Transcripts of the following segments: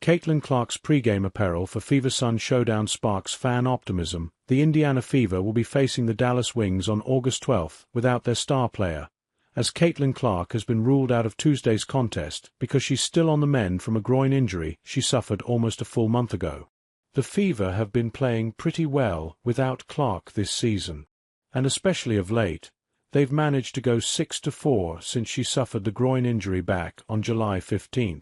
Caitlin Clark's pregame apparel for Fever Sun Showdown sparks fan optimism. The Indiana Fever will be facing the Dallas Wings on August 12 without their star player, as Caitlin Clark has been ruled out of Tuesday's contest because she's still on the mend from a groin injury she suffered almost a full month ago. The Fever have been playing pretty well without Clark this season, and especially of late, they've managed to go 6-4 since she suffered the groin injury back on July 15.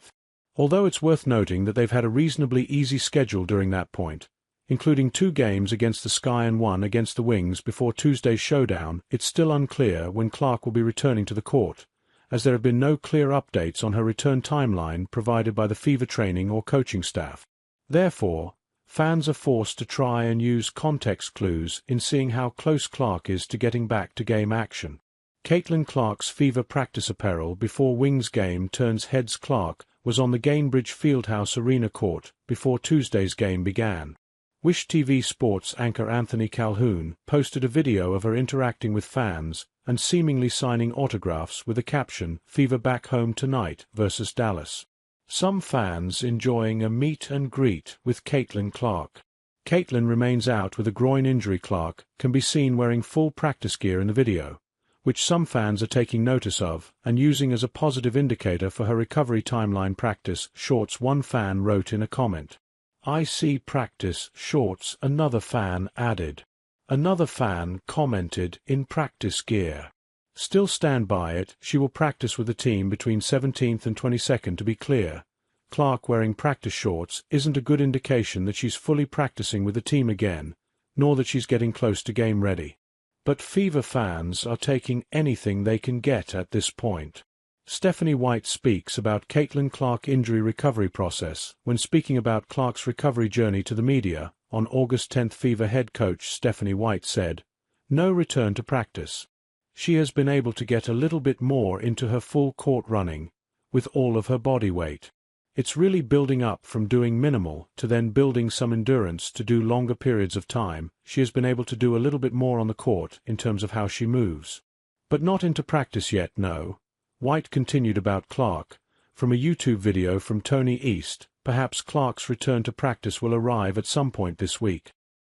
Although it's worth noting that they've had a reasonably easy schedule during that point, including 2 games against the Sky and 1 against the Wings before Tuesday's showdown, it's still unclear when Clark will be returning to the court, as there have been no clear updates on her return timeline provided by the Fever training or coaching staff. Therefore, fans are forced to try and use context clues in seeing how close Clark is to getting back to game action. Caitlin Clark's Fever practice apparel before Wings game turns heads. Clark was on the Gainbridge Fieldhouse Arena court before Tuesday's game began. Wish TV Sports anchor Anthony Calhoun posted a video of her interacting with fans and seemingly signing autographs with the caption, "Fever back home tonight versus Dallas." Some fans enjoying a meet and greet with Caitlin Clark. Caitlin remains out with a groin injury. Clark can be seen wearing full practice gear in the video, which some fans are taking notice of and using as a positive indicator for her recovery timeline. Practice shorts, one fan wrote in a comment. "I see practice shorts," another fan added. Another fan commented, "In practice gear. Still stand by it, she will practice with the team between 17th and 22nd." To be clear, Clark wearing practice shorts isn't a good indication that she's fully practicing with the team again, nor that she's getting close to game ready. But Fever fans are taking anything they can get at this point. Stephanie White speaks about Caitlin Clark injury recovery process when speaking about Clark's recovery journey to the media. On August 10, Fever head coach Stephanie White said, "No return to practice. She has been able to get a little bit more into her full court running, with all of her body weight. It's really building up from doing minimal to then building some endurance to do longer periods of time. She has been able to do a little bit more on the court in terms of how she moves. But not into practice yet, no." White continued about Clark. From a YouTube video from Tony East, perhaps Clark's return to practice will arrive at some point this week.